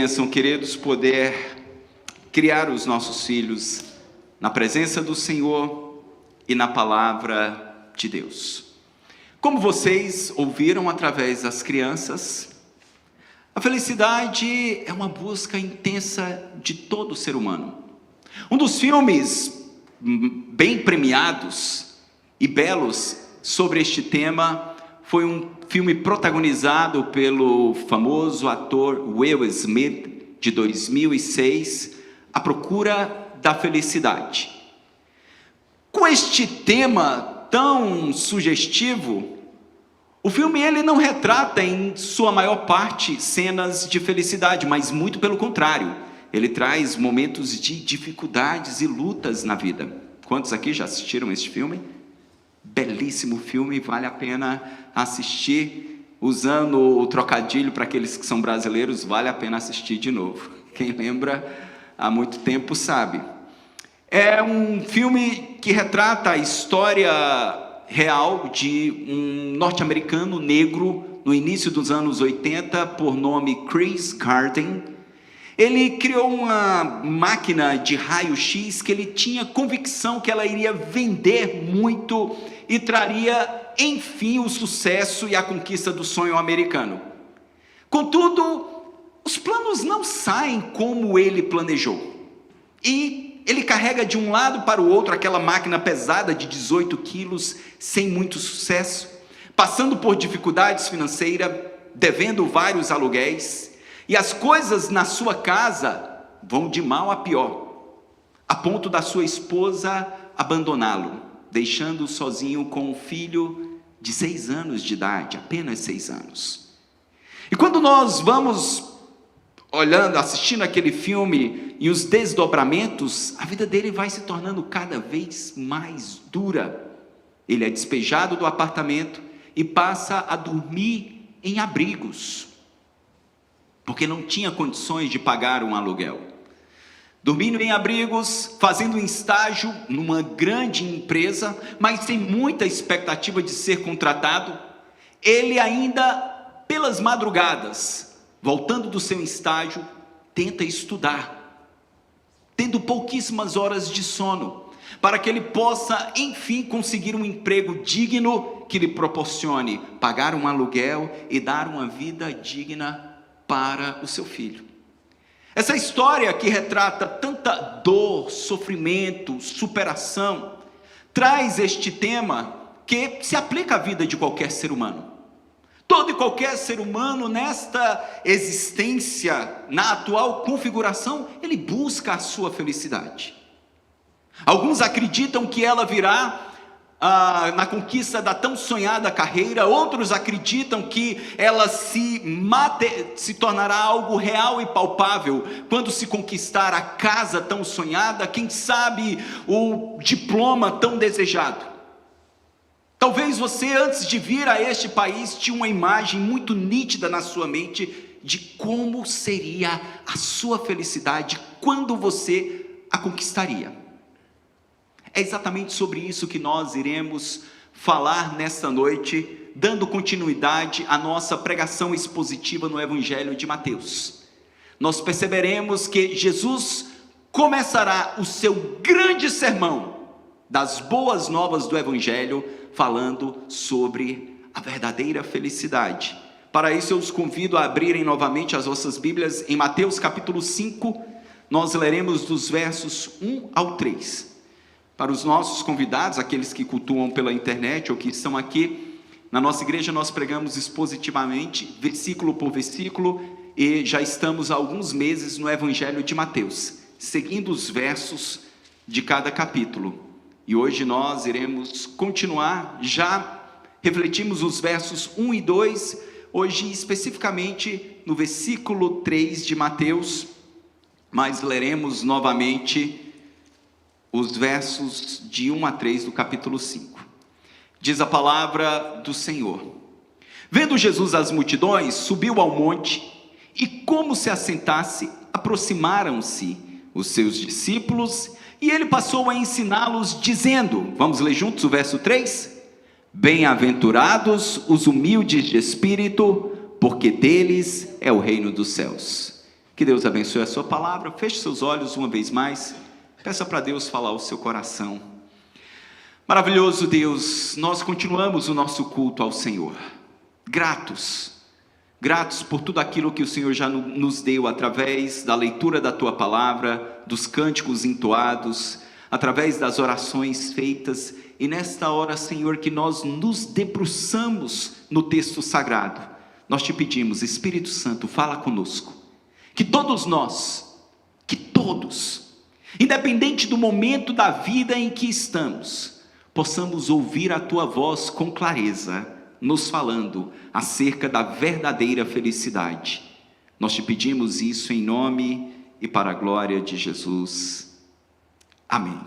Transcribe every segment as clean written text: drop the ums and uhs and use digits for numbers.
Bênção, queridos, poder criar os nossos filhos na presença do Senhor e na palavra de Deus. Como vocês ouviram através das crianças, a felicidade é uma busca intensa de todo ser humano. Um dos filmes bem premiados e belos sobre este tema foi um filme protagonizado pelo famoso ator Will Smith, de 2006, A Procura da Felicidade. Com este tema tão sugestivo, o filme ele não retrata em sua maior parte cenas de felicidade, mas muito pelo contrário, ele traz momentos de dificuldades e lutas na vida. Quantos aqui já assistiram este filme? Belíssimo filme, vale a pena assistir. Usando o trocadilho para aqueles que são brasileiros, vale a pena assistir de novo. Quem lembra há muito tempo sabe. É um filme que retrata a história real de um norte-americano negro no início dos anos 80, por nome Chris Garden. Ele criou uma máquina de raio-x que ele tinha convicção que ela iria vender muito e traria, enfim, o sucesso e a conquista do sonho americano. Contudo, os planos não saem como ele planejou. E ele carrega de um lado para o outro aquela máquina pesada de 18 quilos, sem muito sucesso, passando por dificuldades financeiras, devendo vários aluguéis. E as coisas na sua casa vão de mal a pior, a ponto da sua esposa abandoná-lo, deixando-o sozinho com um filho de 6 anos de idade, apenas 6 anos. E quando nós vamos olhando, assistindo aquele filme e os desdobramentos, a vida dele vai se tornando cada vez mais dura. Ele é despejado do apartamento e passa a dormir em abrigos, porque não tinha condições de pagar um aluguel. Dormindo em abrigos, fazendo um estágio numa grande empresa, mas sem muita expectativa de ser contratado, ele ainda, pelas madrugadas, voltando do seu estágio, tenta estudar, tendo pouquíssimas horas de sono, para que ele possa, enfim, conseguir um emprego digno que lhe proporcione pagar um aluguel e dar uma vida digna para o seu filho. Essa história que retrata tanta dor, sofrimento, superação, traz este tema que se aplica à vida de qualquer ser humano. Todo e qualquer ser humano nesta existência, na atual configuração, ele busca a sua felicidade. Alguns acreditam que ela virá na conquista da tão sonhada carreira, outros acreditam que ela se tornará algo real e palpável quando se conquistar a casa tão sonhada, quem sabe o diploma tão desejado. Talvez você, antes de vir a este país, tinha uma imagem muito nítida na sua mente de como seria a sua felicidade quando você a conquistaria. É exatamente sobre isso que nós iremos falar nesta noite, dando continuidade à nossa pregação expositiva no Evangelho de Mateus. Nós perceberemos que Jesus começará o seu grande sermão das boas novas do Evangelho, falando sobre a verdadeira felicidade. Para isso eu os convido a abrirem novamente as vossas Bíblias em Mateus capítulo 5, nós leremos dos versos 1 ao 3. Para os nossos convidados, aqueles que cultuam pela internet ou que estão aqui, na nossa igreja nós pregamos expositivamente, versículo por versículo, e já estamos há alguns meses no Evangelho de Mateus, seguindo os versos de cada capítulo. E hoje nós iremos continuar, já refletimos os versos 1 e 2, hoje especificamente no versículo 3 de Mateus, mas leremos novamente os versos de 1 a 3 do capítulo 5. Diz a palavra do Senhor: Vendo Jesus as multidões, subiu ao monte, e como se assentasse, aproximaram-se os seus discípulos, e ele passou a ensiná-los, dizendo, vamos ler juntos o verso 3? Bem-aventurados os humildes de espírito, porque deles é o reino dos céus. Que Deus abençoe a sua palavra. Feche seus olhos uma vez mais. Peça para Deus falar ao seu coração. Maravilhoso Deus, nós continuamos o nosso culto ao Senhor. Gratos por tudo aquilo que o Senhor já nos deu através da leitura da tua palavra, dos cânticos entoados, através das orações feitas. E nesta hora, Senhor, que nós nos debruçamos no texto sagrado, nós te pedimos, Espírito Santo, fala conosco. Que todos nós, independente do momento da vida em que estamos, possamos ouvir a tua voz com clareza, nos falando acerca da verdadeira felicidade. Nós te pedimos isso em nome e para a glória de Jesus. Amém.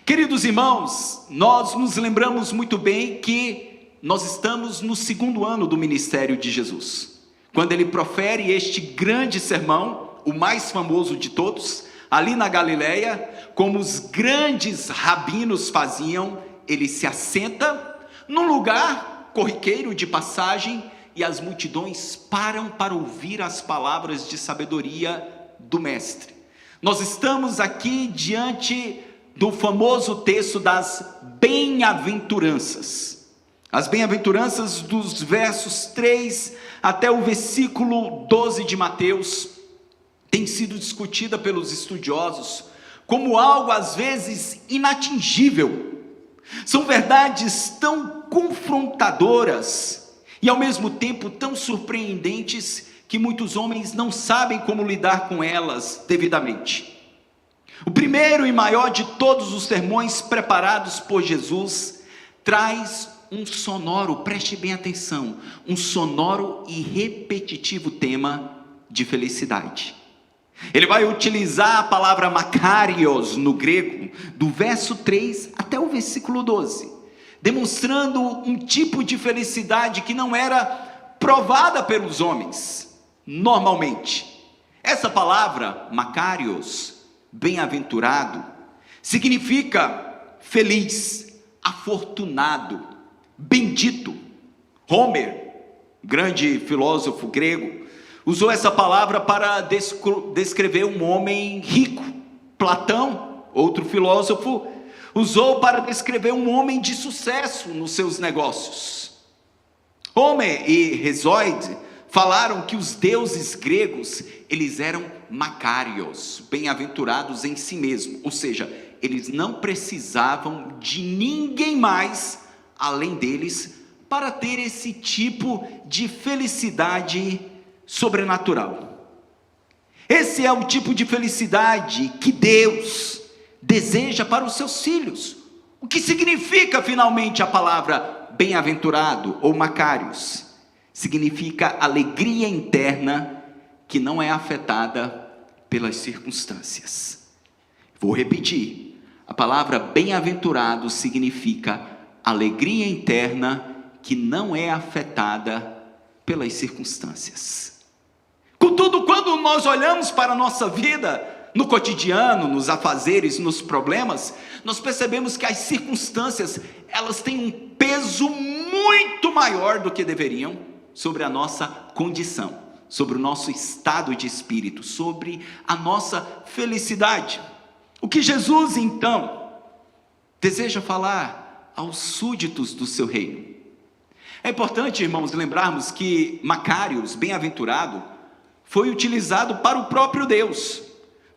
Queridos irmãos, nós nos lembramos muito bem que nós estamos no 2º ano do ministério de Jesus, quando ele profere este grande sermão, o mais famoso de todos, ali na Galileia, como os grandes rabinos faziam, ele se assenta num lugar corriqueiro de passagem e as multidões param para ouvir as palavras de sabedoria do mestre. Nós estamos aqui diante do famoso texto das bem-aventuranças. As bem-aventuranças dos versos 3 até o versículo 12 de Mateus tem sido discutida pelos estudiosos como algo às vezes inatingível. São verdades tão confrontadoras e ao mesmo tempo tão surpreendentes que muitos homens não sabem como lidar com elas devidamente. O primeiro e maior de todos os sermões preparados por Jesus traz um sonoro, preste bem atenção, um sonoro e repetitivo tema de felicidade. Ele vai utilizar a palavra makarios no grego, do verso 3 até o versículo 12, demonstrando um tipo de felicidade que não era provada pelos homens, normalmente. Essa palavra, makarios, bem-aventurado, significa feliz, afortunado, bendito. Homer, grande filósofo grego, usou essa palavra para descrever um homem rico. Platão, outro filósofo, usou para descrever um homem de sucesso nos seus negócios. Homer e Hesiod falaram que os deuses gregos, eles eram makarios, bem-aventurados em si mesmo, ou seja, eles não precisavam de ninguém mais além deles para ter esse tipo de felicidade sobrenatural. Esse é o tipo de felicidade que Deus deseja para os seus filhos. O que significa finalmente a palavra bem-aventurado ou makarios? Significa alegria interna que não é afetada pelas circunstâncias. Vou repetir, a palavra bem-aventurado significa alegria interna que não é afetada pelas circunstâncias. Contudo, quando nós olhamos para a nossa vida, no cotidiano, nos afazeres, nos problemas, nós percebemos que as circunstâncias, elas têm um peso muito maior do que deveriam sobre a nossa condição, sobre o nosso estado de espírito, sobre a nossa felicidade. O que Jesus, então, deseja falar aos súditos do seu reino? É importante, irmãos, lembrarmos que makarios, bem-aventurado, foi utilizado para o próprio Deus.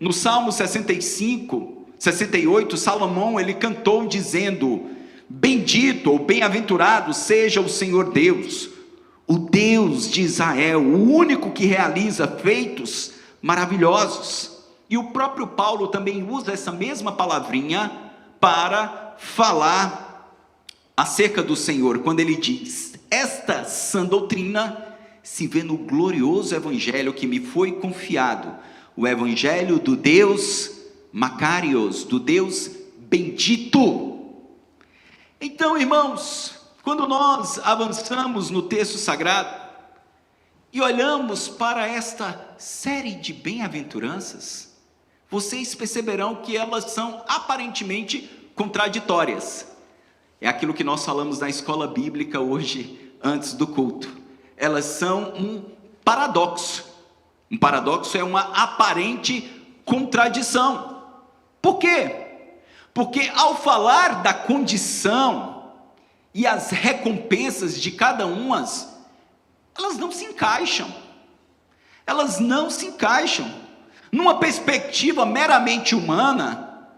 No Salmo 68, Salomão, ele cantou dizendo: bendito ou bem-aventurado seja o Senhor Deus, o Deus de Israel, o único que realiza feitos maravilhosos. E o próprio Paulo também usa essa mesma palavrinha para falar acerca do Senhor, quando ele diz: esta sã doutrina se vê no glorioso evangelho que me foi confiado, o evangelho do Deus makarios, do Deus bendito. Então, irmãos, quando nós avançamos no texto sagrado e olhamos para esta série de bem-aventuranças, vocês perceberão que elas são aparentemente contraditórias. É aquilo que nós falamos na escola bíblica hoje, antes do culto. Elas são um paradoxo. Um paradoxo é uma aparente contradição. Por quê? Porque ao falar da condição e as recompensas de cada uma, elas não se encaixam. Elas não se encaixam. Numa perspectiva meramente humana,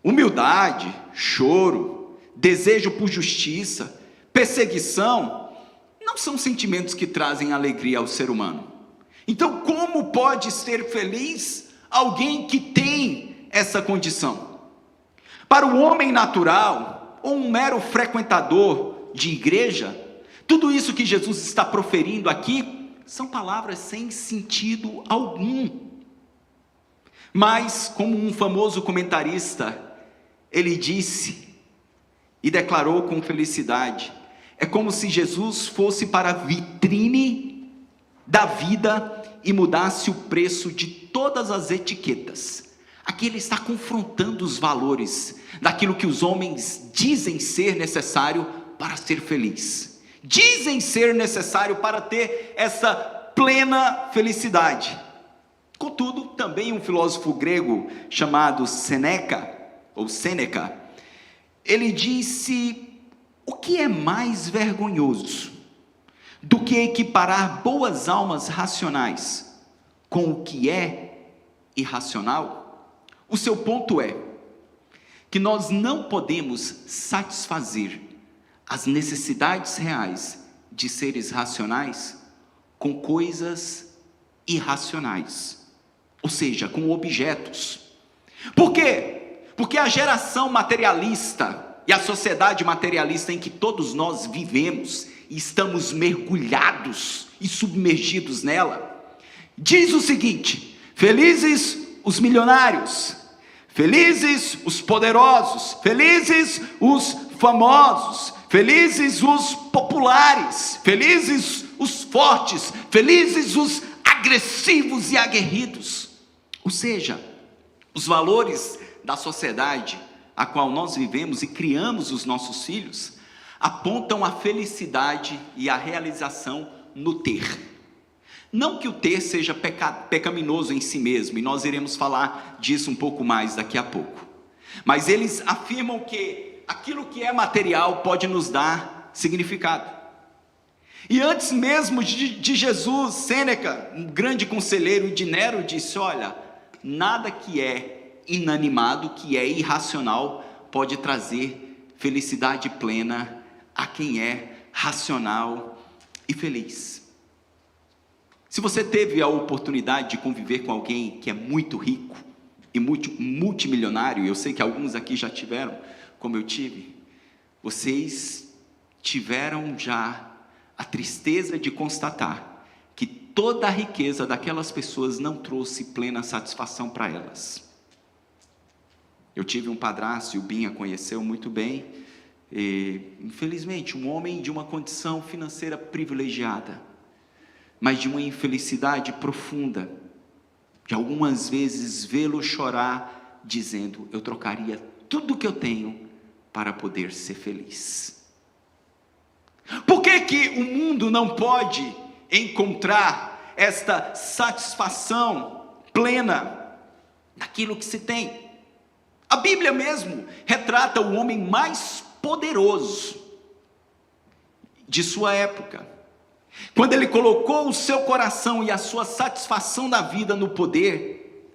humildade, choro, desejo por justiça, perseguição, não são sentimentos que trazem alegria ao ser humano. Então, como pode ser feliz alguém que tem essa condição? Para o homem natural, ou um mero frequentador de igreja, tudo isso que Jesus está proferindo aqui, são palavras sem sentido algum. Mas, como um famoso comentarista, ele disse e declarou com felicidade, é como se Jesus fosse para a vitrine da vida e mudasse o preço de todas as etiquetas. Aqui ele está confrontando os valores daquilo que os homens dizem ser necessário para ser feliz. Dizem ser necessário para ter essa plena felicidade. Contudo, também um filósofo grego chamado Sêneca, ele disse: o que é mais vergonhoso do que equiparar boas almas racionais com o que é irracional? O seu ponto é que nós não podemos satisfazer as necessidades reais de seres racionais com coisas irracionais, ou seja, com objetos. Por quê? Porque a geração materialista e a sociedade materialista em que todos nós vivemos e estamos mergulhados e submergidos nela, diz o seguinte: felizes os milionários, felizes os poderosos, felizes os famosos, felizes os populares, felizes os fortes, felizes os agressivos e aguerridos. Ou seja, os valores da sociedade a qual nós vivemos e criamos os nossos filhos apontam a felicidade e a realização no ter. Não que o ter seja pecaminoso em si mesmo, e nós iremos falar disso um pouco mais daqui a pouco, mas eles afirmam que aquilo que é material pode nos dar significado. E antes mesmo de Jesus, Sêneca, um grande conselheiro de Nero, disse: olha, nada que é inanimado, que é irracional, pode trazer felicidade plena a quem é racional e feliz. Se você teve a oportunidade de conviver com alguém que é muito rico e multimilionário, eu sei que alguns aqui já tiveram, como eu tive, vocês tiveram já a tristeza de constatar que toda a riqueza daquelas pessoas não trouxe plena satisfação para elas. Eu tive um padrasto, e o Binha conheceu muito bem, e, infelizmente, um homem de uma condição financeira privilegiada, mas de uma infelicidade profunda, de algumas vezes vê-lo chorar, dizendo: eu trocaria tudo que eu tenho para poder ser feliz. Por que o mundo não pode encontrar esta satisfação plena daquilo que se tem? A Bíblia mesmo retrata o homem mais poderoso de sua época, quando ele colocou o seu coração e a sua satisfação da vida no poder,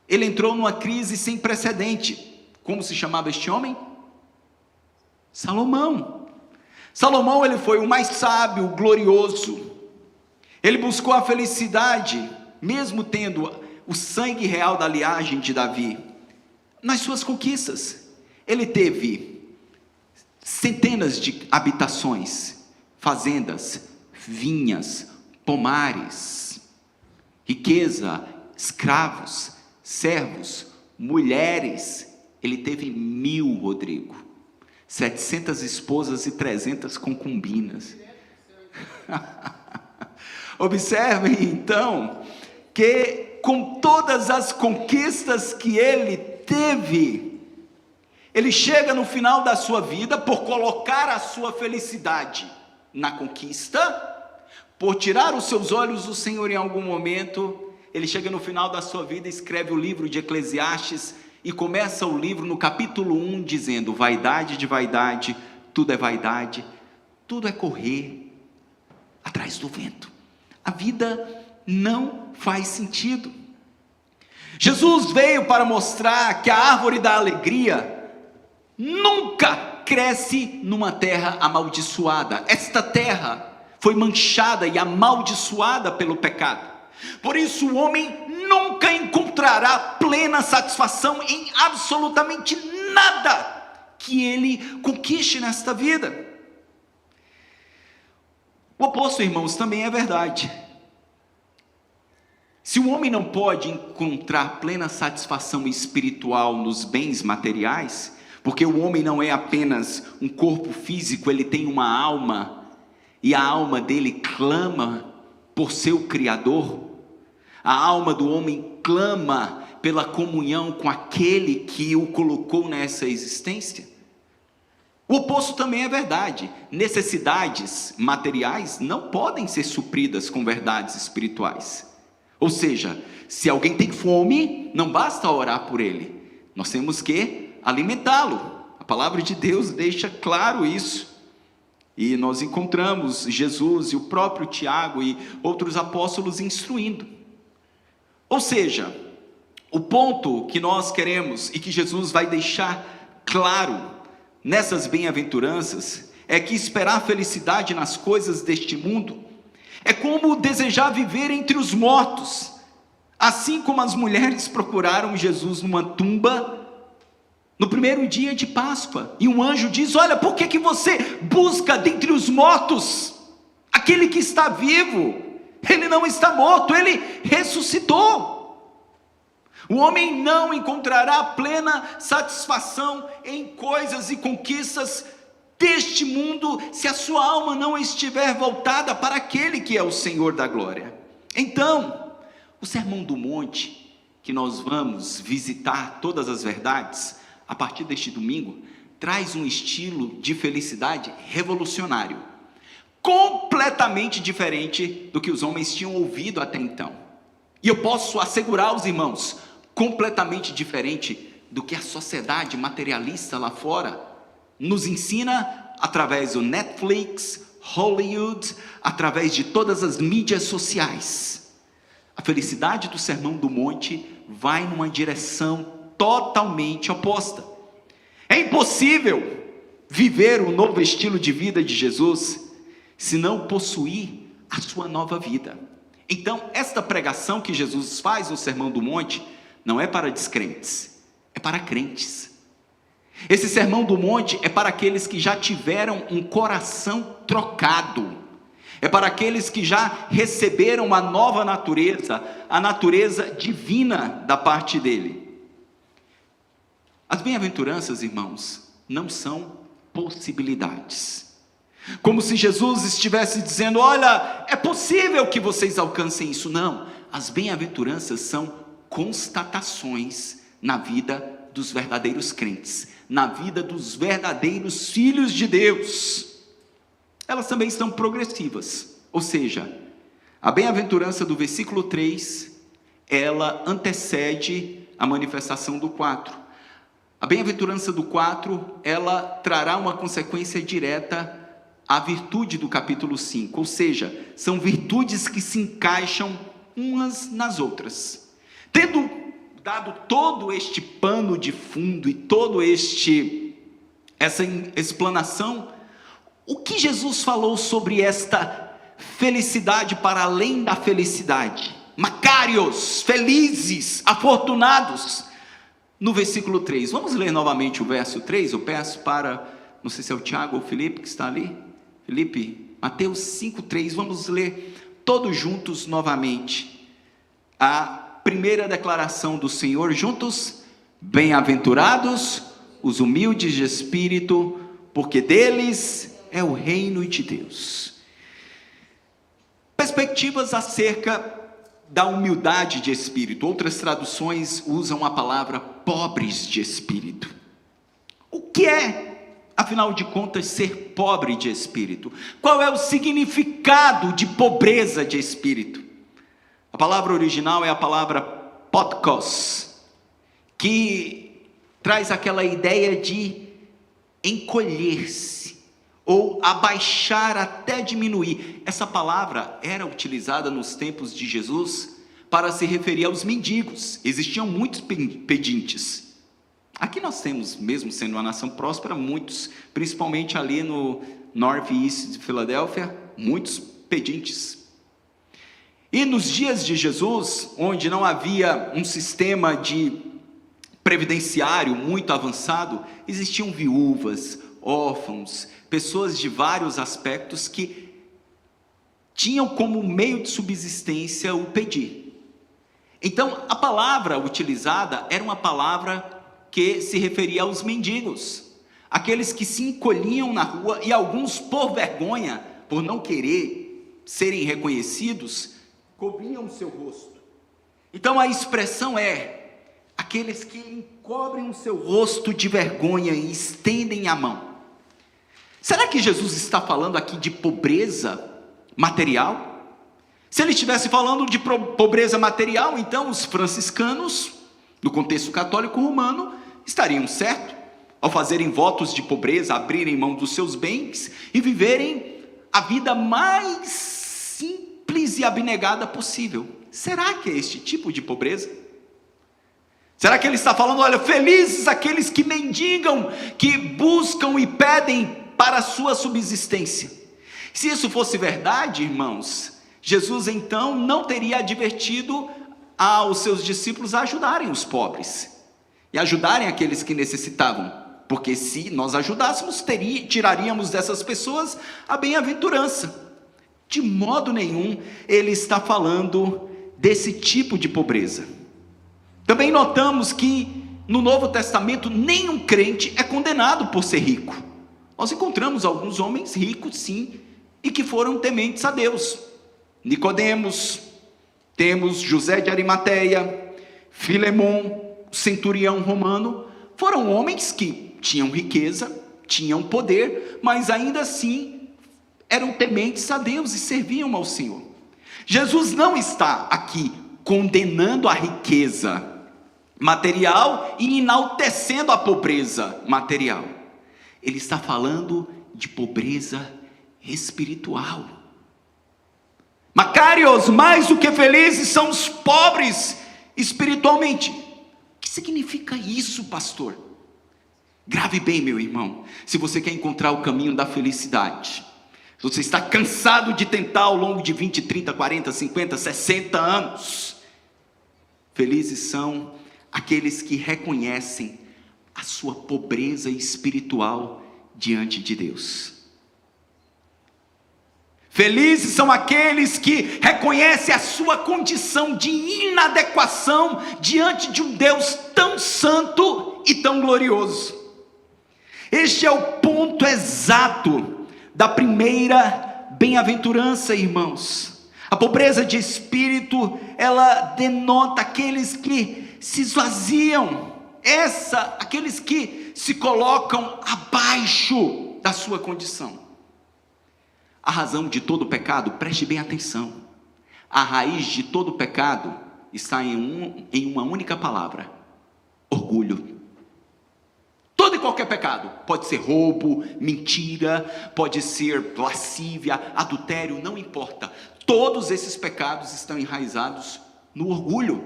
ele entrou numa crise sem precedente. Como se chamava este homem? Salomão. Salomão, ele foi o mais sábio, glorioso. Ele buscou a felicidade, mesmo tendo o sangue real da linhagem de Davi, nas suas conquistas. Ele teve centenas de habitações, fazendas, vinhas, pomares, riqueza, escravos, servos, mulheres. Ele teve 1000, Rodrigo, 700 esposas e 300 concubinas. Observem então que com todas as conquistas que ele teve, ele chega no final da sua vida, por colocar a sua felicidade na conquista, por tirar os seus olhos do Senhor em algum momento, ele chega no final da sua vida, escreve o livro de Eclesiastes e começa o livro no capítulo 1 dizendo: vaidade de vaidade, tudo é vaidade, tudo é correr atrás do vento. A vida não faz sentido. Jesus veio para mostrar que a árvore da alegria nunca cresce numa terra amaldiçoada. Esta terra foi manchada e amaldiçoada pelo pecado. Por isso o homem nunca encontrará plena satisfação em absolutamente nada que ele conquiste nesta vida. O oposto, irmãos, também é verdade. Se o homem não pode encontrar plena satisfação espiritual nos bens materiais, porque o homem não é apenas um corpo físico, ele tem uma alma, e a alma dele clama por seu Criador. A alma do homem clama pela comunhão com aquele que o colocou nessa existência. O oposto também é verdade. Necessidades materiais não podem ser supridas com verdades espirituais. Ou seja, se alguém tem fome, não basta orar por ele, nós temos que alimentá-lo. A palavra de Deus deixa claro isso. E nós encontramos Jesus e o próprio Tiago e outros apóstolos instruindo. Ou seja, o ponto que nós queremos e que Jesus vai deixar claro nessas bem-aventuranças é que esperar felicidade nas coisas deste mundo é como desejar viver entre os mortos, assim como as mulheres procuraram Jesus numa tumba no primeiro dia de Páscoa, e um anjo diz: olha, por que você busca dentre os mortos aquele que está vivo? Ele não está morto, ele ressuscitou. O homem não encontrará plena satisfação em coisas e conquistas deste mundo se a sua alma não estiver voltada para aquele que é o Senhor da glória. Então, o Sermão do Monte, que nós vamos visitar todas as verdades a partir deste domingo, traz um estilo de felicidade revolucionário, completamente diferente do que os homens tinham ouvido até então. E eu posso assegurar aos irmãos, completamente diferente do que a sociedade materialista lá fora nos ensina através do Netflix, Hollywood, através de todas as mídias sociais. A felicidade do Sermão do Monte vai numa direção totalmente oposta. É impossível viver o novo estilo de vida de Jesus se não possuir a sua nova vida. Então, esta pregação que Jesus faz no Sermão do Monte não é para descrentes, é para crentes. Esse Sermão do Monte é para aqueles que já tiveram um coração trocado, é para aqueles que já receberam uma nova natureza, a natureza divina da parte dele. As bem-aventuranças, irmãos, não são possibilidades. Como se Jesus estivesse dizendo: olha, é possível que vocês alcancem isso. Não, as bem-aventuranças são constatações na vida dos verdadeiros crentes, na vida dos verdadeiros filhos de Deus. Elas também são progressivas, ou seja, a bem-aventurança do versículo 3, ela antecede a manifestação do 4. A bem-aventurança do 4, ela trará uma consequência direta à virtude do capítulo 5, ou seja, são virtudes que se encaixam umas nas outras. Tendo dado todo este pano de fundo e todo essa explanação, o que Jesus falou sobre esta felicidade para além da felicidade? Macários, felizes, afortunados. No versículo 3, vamos ler novamente o verso 3, eu peço para, não sei se é o Tiago ou o Felipe que está ali, Felipe, Mateus 5,3, vamos ler todos juntos novamente, a primeira declaração do Senhor, juntos: bem-aventurados os humildes de espírito, porque deles é o reino de Deus. Perspectivas acerca da humildade de espírito. Outras traduções usam a palavra pobres de espírito. O que é, afinal de contas, ser pobre de espírito? Qual é o significado de pobreza de espírito? A palavra original é a palavra potkos, que traz aquela ideia de encolher-se, ou abaixar até diminuir. Essa palavra era utilizada nos tempos de Jesus para se referir aos mendigos. Existiam muitos pedintes. Aqui nós temos, mesmo sendo uma nação próspera, muitos, principalmente ali no North East de Filadélfia, muitos pedintes. E nos dias de Jesus, onde não havia um sistema de previdenciário muito avançado, existiam viúvas, órfãos, pessoas de vários aspectos que tinham como meio de subsistência o pedir. Então, a palavra utilizada era uma palavra que se referia aos mendigos, aqueles que se encolhiam na rua e alguns, por vergonha, por não querer serem reconhecidos, cobriam o seu rosto. Então a expressão é: aqueles que encobrem o seu rosto de vergonha e estendem a mão. Será que Jesus está falando aqui de pobreza material? Se ele estivesse falando de pobreza material, então os franciscanos, no contexto católico romano, estariam certos ao fazerem votos de pobreza, abrirem mão dos seus bens e viverem a vida mais simples e abnegada possível. Será que é este tipo de pobreza? Será que ele está falando, olha, felizes aqueles que mendigam, que buscam e pedem para a sua subsistência? Se isso fosse verdade, irmãos, Jesus então não teria advertido aos seus discípulos a ajudarem os pobres e ajudarem aqueles que necessitavam, porque se nós ajudássemos, tiraríamos dessas pessoas a bem-aventurança. De modo nenhum ele está falando desse tipo de pobreza. Também notamos que no Novo Testamento nenhum crente é condenado por ser rico. Nós encontramos alguns homens ricos, sim, e que foram tementes a Deus. Nicodemos, temos José de Arimateia, Filemon, o centurião romano. Foram homens que tinham riqueza, tinham poder, mas ainda assim eram tementes a Deus e serviam ao Senhor. Jesus não está aqui condenando a riqueza material e enaltecendo a pobreza material. Ele está falando de pobreza espiritual. Macários, mais do que felizes são os pobres espiritualmente. O que significa isso, pastor? Grave bem, meu irmão. Se você quer encontrar o caminho da felicidade, se você está cansado de tentar ao longo de 20, 30, 40, 50, 60 anos, felizes são aqueles que reconhecem a sua pobreza espiritual diante de Deus. Felizes são aqueles que reconhecem a sua condição de inadequação diante de um Deus tão santo e tão glorioso. Este é o ponto exato da primeira bem-aventurança, irmãos. A pobreza de espírito, ela denota aqueles que se esvaziam, aqueles que se colocam abaixo da sua condição. A razão de todo pecado, preste bem atenção, a raiz de todo pecado está em uma única palavra: orgulho. Todo e qualquer pecado, pode ser roubo, mentira, pode ser lascívia, adultério, não importa. Todos esses pecados estão enraizados no orgulho.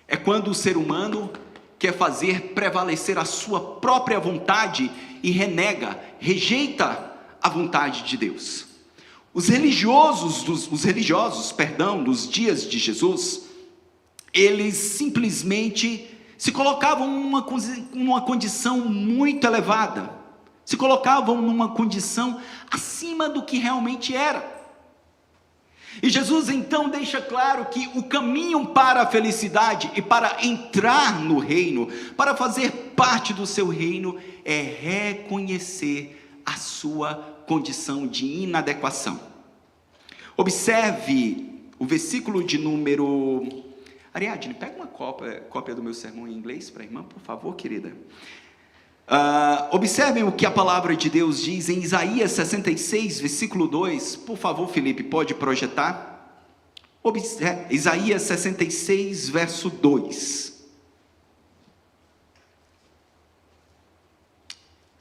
É quando o ser humano quer fazer prevalecer a sua própria vontade e rejeita a vontade de Deus. Os religiosos nos dias de Jesus, eles simplesmente se colocavam numa condição muito elevada, se colocavam numa condição acima do que realmente era. E Jesus então deixa claro que o caminho para a felicidade e para entrar no reino, para fazer parte do seu reino, é reconhecer a sua condição de inadequação. Observe o versículo de número... Ariadne, pega uma cópia do meu sermão em inglês para a irmã, por favor, querida. Observem o que a palavra de Deus diz em Isaías 66, versículo 2. Por favor, Felipe, pode projetar? Isaías 66, verso 2.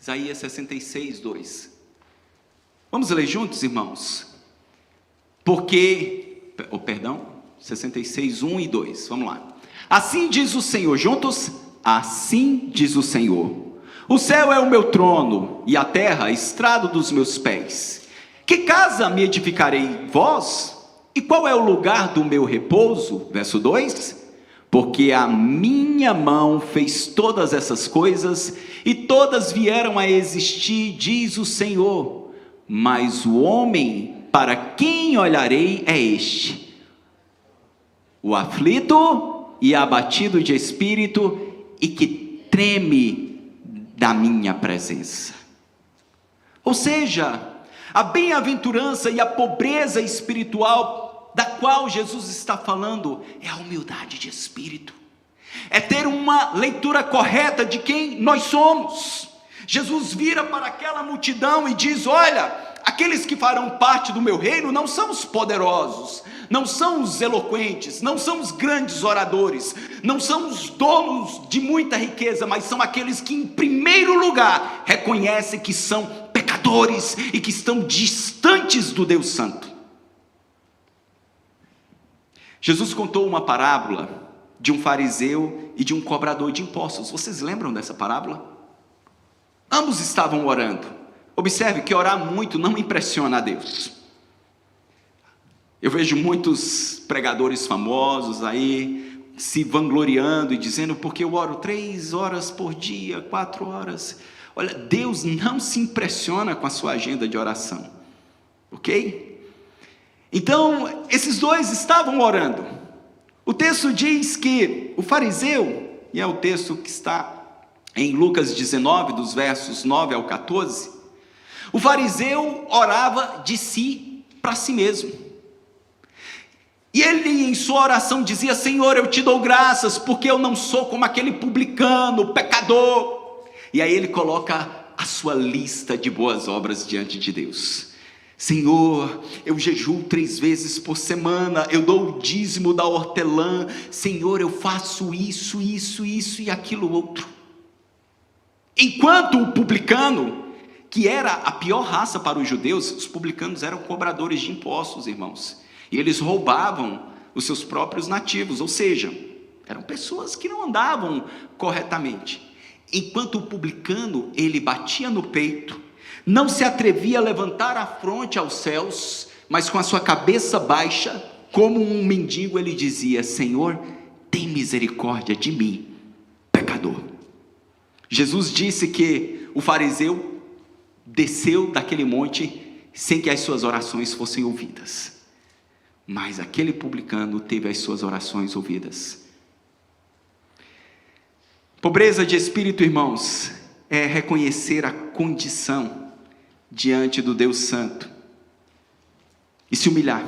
Isaías 66, 2. Vamos ler juntos, irmãos? Porque, perdão, 66, 1 e 2, vamos lá. Assim diz o Senhor, juntos, assim diz o Senhor: o céu é o meu trono, e a terra, estrado dos meus pés. Que casa me edificarei, vós? E qual é o lugar do meu repouso? Verso 2: porque a minha mão fez todas essas coisas, e todas vieram a existir, diz o Senhor. Mas o homem para quem olharei é este: o aflito e abatido de espírito, e que treme da minha presença. Ou seja, a bem-aventurança e a pobreza espiritual da qual Jesus está falando é a humildade de espírito, é ter uma leitura correta de quem nós somos. Jesus vira para aquela multidão e diz: olha, aqueles que farão parte do meu reino não são os poderosos, não são os eloquentes, não são os grandes oradores, não são os donos de muita riqueza, mas são aqueles que em primeiro lugar reconhecem que são pecadores e que estão distantes do Deus Santo. Jesus contou uma parábola de um fariseu e de um cobrador de impostos. Vocês lembram dessa parábola? Ambos estavam orando. Observe que orar muito não impressiona a Deus. Eu vejo muitos pregadores famosos aí se vangloriando e dizendo: porque eu oro 3 horas por dia, 4 horas. Olha, Deus não se impressiona com a sua agenda de oração, ok? Então, esses dois estavam orando. O texto diz que o fariseu, e é o texto que está em Lucas 19, dos versos 9 ao 14, o fariseu orava de si para si mesmo. E ele em sua oração dizia: Senhor, eu te dou graças, porque eu não sou como aquele publicano, pecador. E aí ele coloca a sua lista de boas obras diante de Deus. Senhor, eu jejuo 3 vezes por semana, eu dou o dízimo da hortelã. Senhor, eu faço isso, isso, isso e aquilo outro. Enquanto o publicano, que era a pior raça para os judeus, os publicanos eram cobradores de impostos, irmãos. E eles roubavam os seus próprios nativos, ou seja, eram pessoas que não andavam corretamente. Enquanto o publicano, ele batia no peito, não se atrevia a levantar a fronte aos céus, mas com a sua cabeça baixa, como um mendigo, ele dizia: Senhor, tem misericórdia de mim, pecador. Jesus disse que o fariseu desceu daquele monte sem que as suas orações fossem ouvidas, mas aquele publicano teve as suas orações ouvidas. Pobreza de espírito, irmãos, é reconhecer a condição diante do Deus Santo e se humilhar.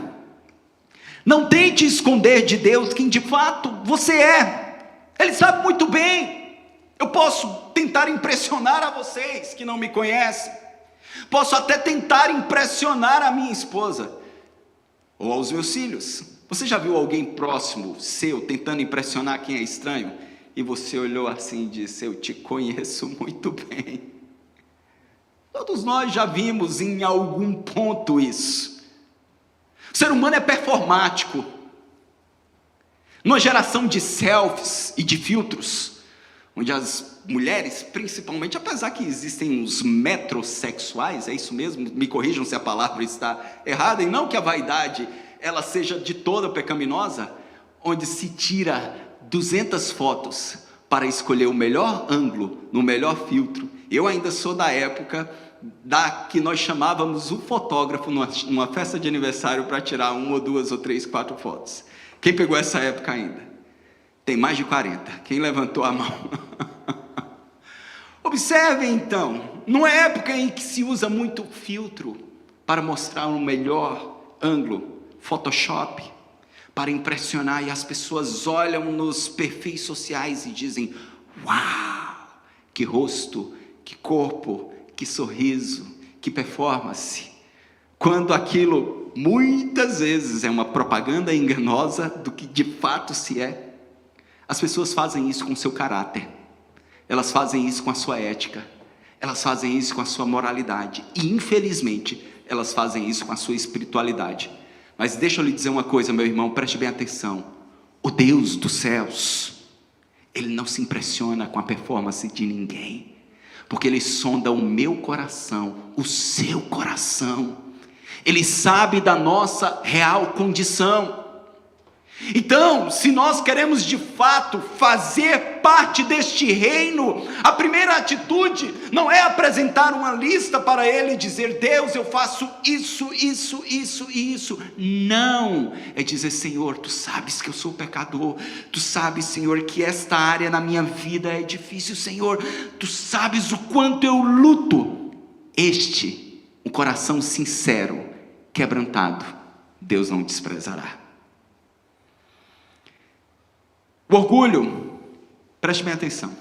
Não tente esconder de Deus quem de fato você é. Ele sabe muito bem. Eu posso tentar impressionar a vocês que não me conhecem, posso até tentar impressionar a minha esposa ou aos meus filhos. Você já viu alguém próximo seu tentando impressionar quem é estranho? E você olhou assim e disse: eu te conheço muito bem. Todos nós já vimos em algum ponto isso. O ser humano é performático. Numa geração de selfies e de filtros, onde as mulheres, principalmente, apesar que existem os metrosexuais, é isso mesmo, me corrijam se a palavra está errada, e não que a vaidade ela seja de toda pecaminosa, onde se tira 200 fotos para escolher o melhor ângulo, no melhor filtro. Eu ainda sou da época da que nós chamávamos o fotógrafo numa festa de aniversário para tirar 1 ou 2 ou 3, 4 fotos. Quem pegou essa época ainda? Tem mais de 40. Quem levantou a mão? Observem então, numa época em que se usa muito filtro para mostrar um melhor ângulo, Photoshop, para impressionar, e as pessoas olham nos perfis sociais e dizem: uau, que rosto, que corpo, que sorriso, que performance. Quando aquilo muitas vezes é uma propaganda enganosa do que de fato se é. As pessoas fazem isso com o seu caráter, elas fazem isso com a sua ética, elas fazem isso com a sua moralidade, e infelizmente elas fazem isso com a sua espiritualidade. Mas deixa eu lhe dizer uma coisa, meu irmão, preste bem atenção. O Deus dos céus, Ele não se impressiona com a performance de ninguém, porque Ele sonda o meu coração, o seu coração. Ele sabe da nossa real condição. Então, se nós queremos de fato fazer parte deste reino, a primeira atitude não é apresentar uma lista para Ele e dizer: Deus, eu faço isso, isso, isso e isso. Não, é dizer: Senhor, Tu sabes que eu sou pecador, Tu sabes, Senhor, que esta área na minha vida é difícil, Senhor, Tu sabes o quanto eu luto. Um coração sincero, quebrantado, Deus não desprezará. O orgulho, preste bem atenção,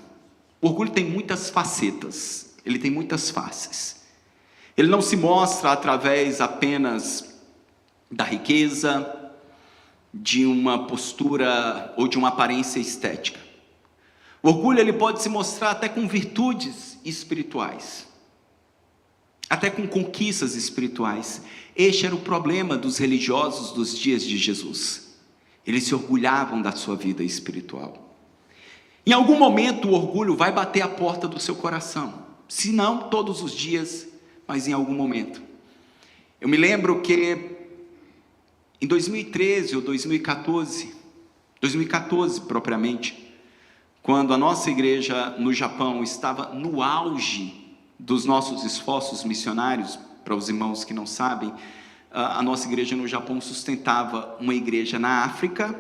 o orgulho tem muitas facetas, ele tem muitas faces. Ele não se mostra através apenas da riqueza, de uma postura ou de uma aparência estética. O orgulho ele pode se mostrar até com virtudes espirituais, até com conquistas espirituais. Este era o problema dos religiosos dos dias de Jesus. Eles se orgulhavam da sua vida espiritual. Em algum momento o orgulho vai bater a porta do seu coração. Se não todos os dias, mas em algum momento. Eu me lembro que em 2013 ou 2014 propriamente, quando a nossa igreja no Japão estava no auge dos nossos esforços missionários, para os irmãos que não sabem, a nossa igreja no Japão sustentava uma igreja na África,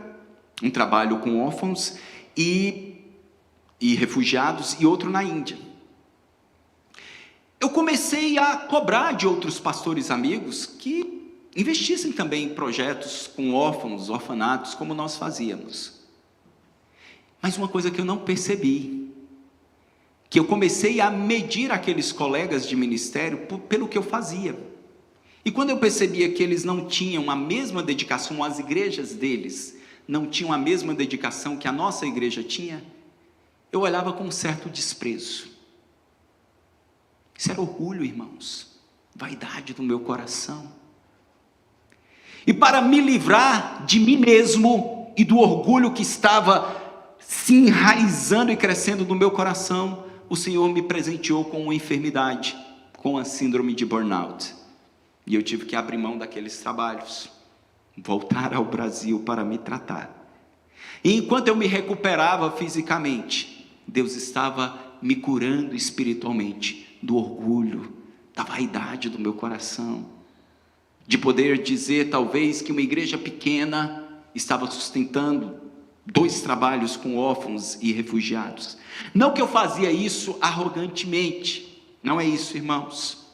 um trabalho com órfãos e refugiados, e outro na Índia. Eu comecei a cobrar de outros pastores amigos que investissem também em projetos com órfãos, orfanatos, como nós fazíamos. Mas uma coisa que eu não percebi, que eu comecei a medir aqueles colegas de ministério pelo que eu fazia. E quando eu percebia que eles não tinham a mesma dedicação, as igrejas deles não tinham a mesma dedicação que a nossa igreja tinha, eu olhava com um certo desprezo. Isso era orgulho, irmãos, vaidade do meu coração. E para me livrar de mim mesmo e do orgulho que estava se enraizando e crescendo no meu coração, o Senhor me presenteou com uma enfermidade, com a síndrome de burnout. E eu tive que abrir mão daqueles trabalhos, voltar ao Brasil para me tratar. E enquanto eu me recuperava fisicamente, Deus estava me curando espiritualmente do orgulho, da vaidade do meu coração, de poder dizer talvez que uma igreja pequena estava sustentando 2 trabalhos com órfãos e refugiados. Não que eu fazia isso arrogantemente, não é isso, irmãos.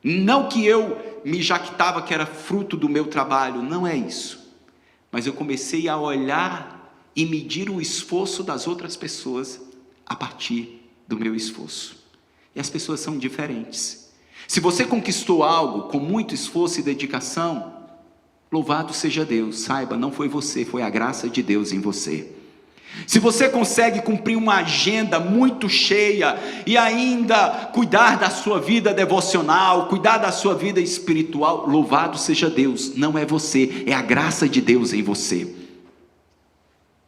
Não que eu me jactava que era fruto do meu trabalho, não é isso. Mas eu comecei a olhar e medir o esforço das outras pessoas a partir do meu esforço. E as pessoas são diferentes. Se você conquistou algo com muito esforço e dedicação, louvado seja Deus, saiba, não foi você, foi a graça de Deus em você. Se você consegue cumprir uma agenda muito cheia e ainda cuidar da sua vida devocional, cuidar da sua vida espiritual, louvado seja Deus, não é você, é a graça de Deus em você.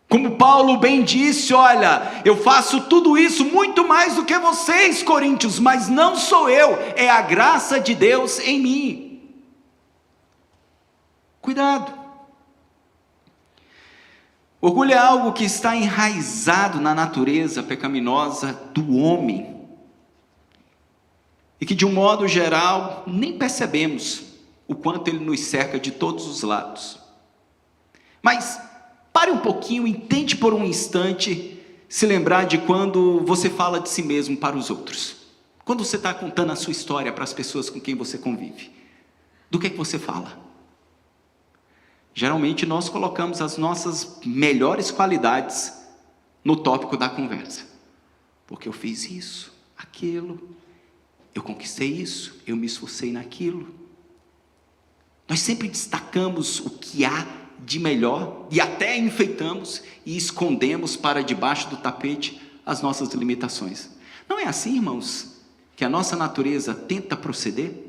Como Paulo bem disse, olha, eu faço tudo isso muito mais do que vocês, coríntios, mas não sou eu, é a graça de Deus em mim. Cuidado. Orgulho é algo que está enraizado na natureza pecaminosa do homem e que, de um modo geral, nem percebemos o quanto ele nos cerca de todos os lados. Mas pare um pouquinho e tente por um instante se lembrar de quando você fala de si mesmo para os outros. Quando você está contando a sua história para as pessoas com quem você convive, do que você fala? Geralmente nós colocamos as nossas melhores qualidades no tópico da conversa. Porque eu fiz isso, aquilo, eu conquistei isso, eu me esforcei naquilo. Nós sempre destacamos o que há de melhor e até enfeitamos e escondemos para debaixo do tapete as nossas limitações. Não é assim, irmãos, que a nossa natureza tenta proceder?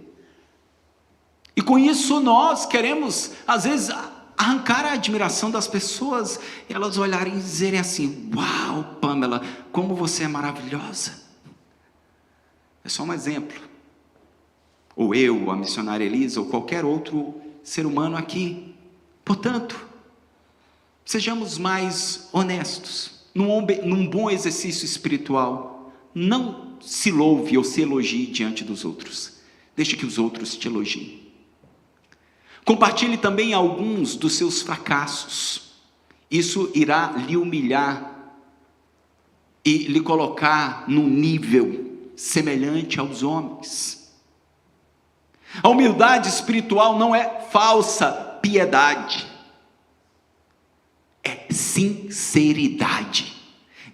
E com isso nós queremos, às vezes, arrancar a admiração das pessoas, elas olharem e dizerem assim: uau, Pamela, como você é maravilhosa. É só um exemplo. Ou eu, a missionária Elisa, ou qualquer outro ser humano aqui. Portanto, sejamos mais honestos, num bom exercício espiritual. Não se louve ou se elogie diante dos outros. Deixe que os outros te elogiem. Compartilhe também alguns dos seus fracassos. Isso irá lhe humilhar e lhe colocar num nível semelhante aos homens. A humildade espiritual não é falsa piedade, é sinceridade.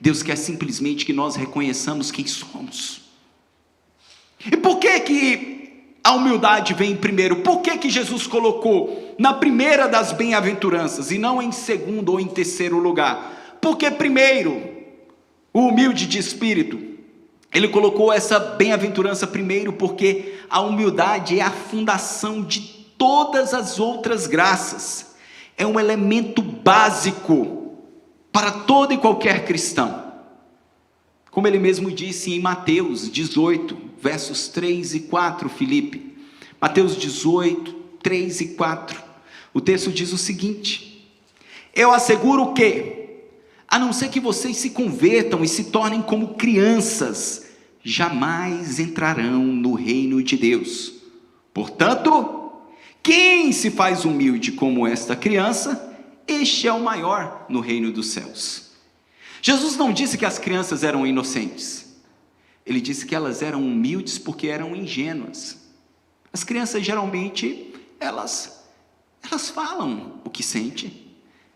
Deus quer simplesmente que nós reconheçamos quem somos. E por que a humildade vem primeiro? Por que Jesus colocou na primeira das bem-aventuranças e não em segundo ou em terceiro lugar? Porque primeiro, o humilde de espírito, ele colocou essa bem-aventurança primeiro porque a humildade é a fundação de todas as outras graças. É um elemento básico para todo e qualquer cristão. Como ele mesmo disse em Mateus 18, versos 3 e 4, Filipe. Mateus 18, 3 e 4. O texto diz o seguinte: eu asseguro que, a não ser que vocês se convertam e se tornem como crianças, jamais entrarão no reino de Deus. Portanto, quem se faz humilde como esta criança, este é o maior no reino dos céus. Jesus não disse que as crianças eram inocentes. Ele disse que elas eram humildes porque eram ingênuas. As crianças geralmente, elas falam o que sentem,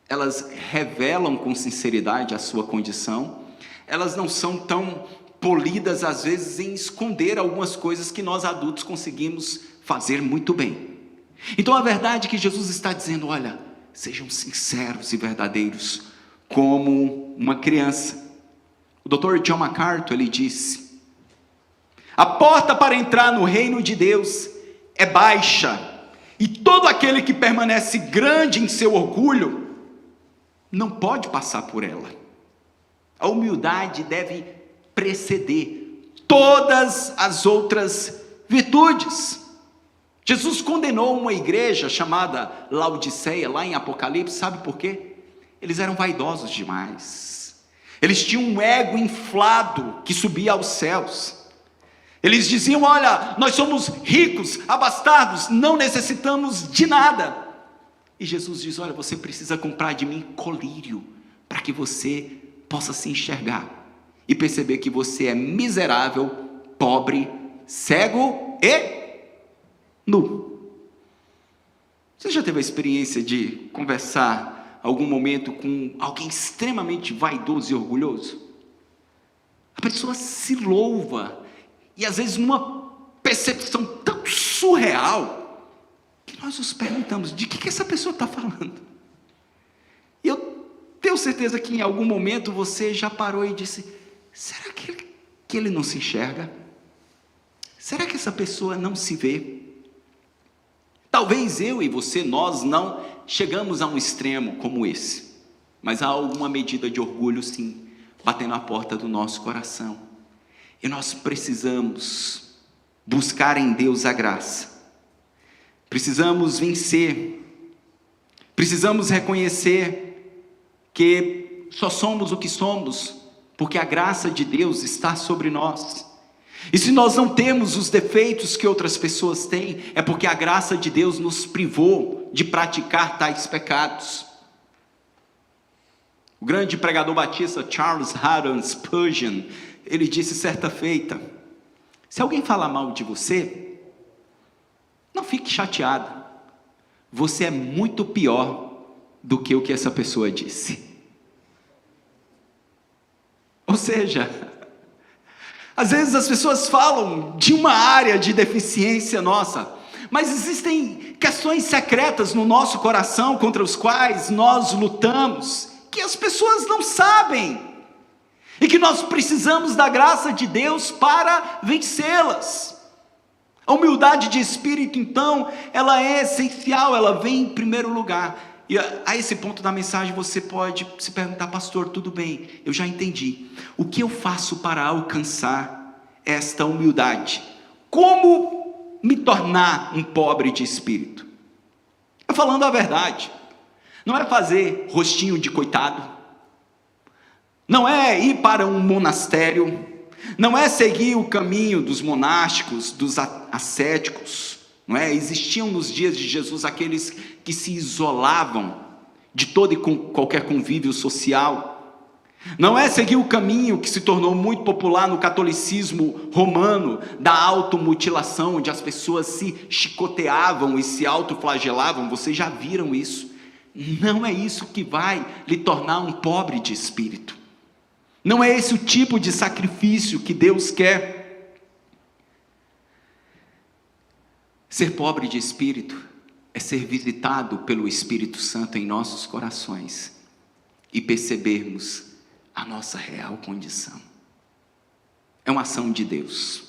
elas revelam com sinceridade a sua condição, elas não são tão polidas às vezes em esconder algumas coisas que nós adultos conseguimos fazer muito bem. Então a verdade é que Jesus está dizendo: olha, sejam sinceros e verdadeiros como uma criança. O Dr. John MacArthur, ele disse: a porta para entrar no reino de Deus é baixa, e todo aquele que permanece grande em seu orgulho não pode passar por ela. A humildade deve preceder todas as outras virtudes. Jesus condenou uma igreja chamada Laodiceia, lá em Apocalipse, sabe por quê? Eles eram vaidosos demais. Eles tinham um ego inflado que subia aos céus. Eles diziam: olha, nós somos ricos, abastados, não necessitamos de nada. E Jesus diz: olha, você precisa comprar de mim colírio, para que você possa se enxergar e perceber que você é miserável, pobre, cego e nu. Você já teve a experiência de conversar algum momento com alguém extremamente vaidoso e orgulhoso? A pessoa se louva, e às vezes numa percepção tão surreal, que nós nos perguntamos: de que essa pessoa está falando? E eu tenho certeza que em algum momento você já parou e disse: será que ele não se enxerga? Será que essa pessoa não se vê? Talvez eu e você, nós não chegamos a um extremo como esse, mas há alguma medida de orgulho, sim, batendo na porta do nosso coração. E nós precisamos buscar em Deus a graça. Precisamos vencer. Precisamos reconhecer que só somos o que somos porque a graça de Deus está sobre nós. E se nós não temos os defeitos que outras pessoas têm, é porque a graça de Deus nos privou de praticar tais pecados. O grande pregador batista Charles Haddon Spurgeon, ele disse certa feita: se alguém falar mal de você, não fique chateado, você é muito pior do que o que essa pessoa disse. Ou seja, às vezes as pessoas falam de uma área de deficiência nossa, Mas existem questões secretas no nosso coração contra os quais nós lutamos, que as pessoas não sabem, e que nós precisamos da graça de Deus para vencê-las. A humildade de espírito, então, ela é essencial, ela vem em primeiro lugar. E a esse ponto da mensagem você pode se perguntar: pastor, tudo bem, eu já entendi. O que eu faço para alcançar esta humildade? Como me tornar um pobre de espírito? Falando a verdade, não é fazer rostinho de coitado, não é ir para um monastério, não é seguir o caminho dos monásticos, dos ascéticos, não é? Existiam nos dias de Jesus aqueles que se isolavam de todo e qualquer convívio social. Não é seguir o caminho que se tornou muito popular no catolicismo romano, da automutilação, onde as pessoas se chicoteavam e se autoflagelavam. Vocês já viram isso? Não é isso que vai lhe tornar um pobre de espírito. Não é esse o tipo de sacrifício que Deus quer. Ser pobre de espírito é ser visitado pelo Espírito Santo em nossos corações e percebermos a nossa real condição. É uma ação de Deus.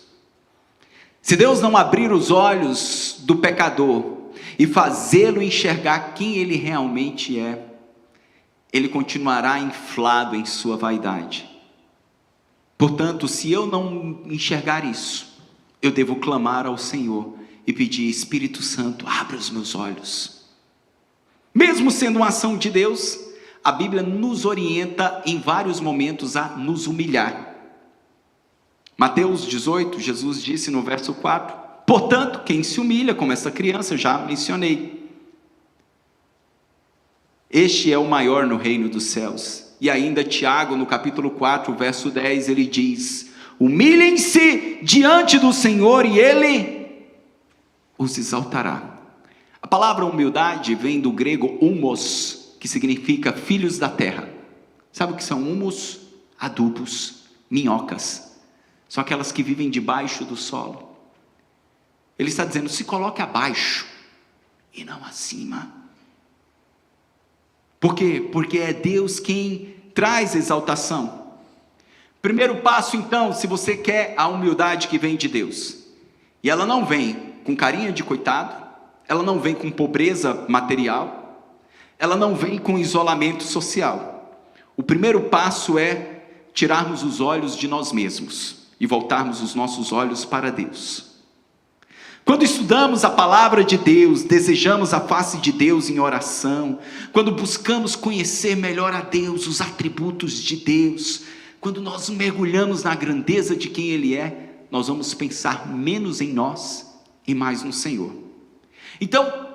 Se Deus não abrir os olhos do pecador e fazê-lo enxergar quem ele realmente é, ele continuará inflado em sua vaidade. Portanto, se eu não enxergar isso, eu devo clamar ao Senhor e pedir: Espírito Santo, abre os meus olhos. Mesmo sendo uma ação de Deus, a Bíblia nos orienta em vários momentos a nos humilhar. Mateus 18, Jesus disse no verso 4: portanto, quem se humilha como essa criança, eu já mencionei, este é o maior no reino dos céus. E ainda Tiago, no capítulo 4, verso 10, ele diz: humilhem-se diante do Senhor e Ele os exaltará. A palavra humildade vem do grego humos, que significa filhos da terra. Sabe o que são humus? Adubos, minhocas. São aquelas que vivem debaixo do solo. Ele está dizendo: se coloque abaixo e não acima. Por quê? Porque é Deus quem traz exaltação. Primeiro passo, então, se você quer a humildade que vem de Deus, e ela não vem com carinha de coitado, ela não vem com pobreza material, ela não vem com isolamento social. O primeiro passo é tirarmos os olhos de nós mesmos e voltarmos os nossos olhos para Deus. Quando estudamos a palavra de Deus, desejamos a face de Deus em oração, quando buscamos conhecer melhor a Deus, os atributos de Deus, quando nós mergulhamos na grandeza de quem Ele é, nós vamos pensar menos em nós e mais no Senhor. Então,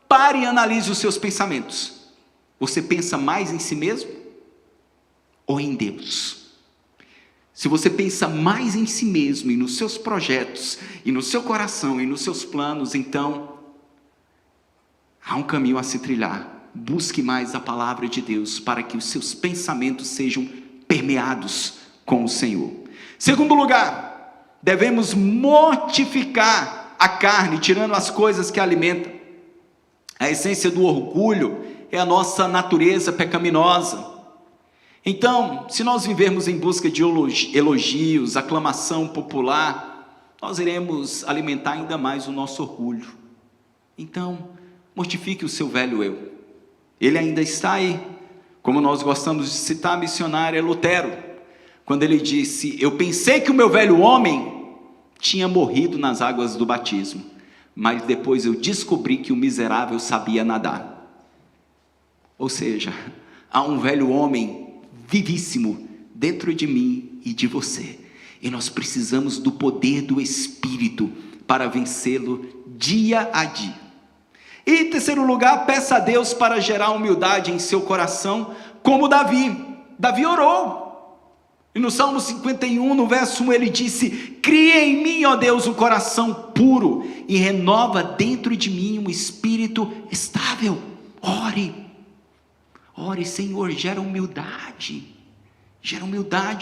pare e analise os seus pensamentos. Você pensa mais em si mesmo ou em Deus? Se você pensa mais em si mesmo e nos seus projetos, e no seu coração, e nos seus planos, então há um caminho a se trilhar. Busque mais a palavra de Deus para que os seus pensamentos sejam permeados com o Senhor. Segundo lugar, devemos mortificar a carne, tirando as coisas que alimentam. A essência do orgulho é a nossa natureza pecaminosa. Então, se nós vivermos em busca de elogios, aclamação popular, nós iremos alimentar ainda mais o nosso orgulho. Então, mortifique o seu velho eu. Ele ainda está aí. Como nós gostamos de citar a missionária Lutero, quando ele disse: eu pensei que o meu velho homem tinha morrido nas águas do batismo, mas depois eu descobri que o miserável sabia nadar. Ou seja, há um velho homem vivíssimo dentro de mim e de você, e nós precisamos do poder do Espírito para vencê-lo dia a dia. E em terceiro lugar, peça a Deus para gerar humildade em seu coração, como Davi orou, e no Salmo 51, no verso 1, ele disse: cria em mim, ó Deus, um coração puro, e renova dentro de mim um espírito estável. Ore, Senhor, gera humildade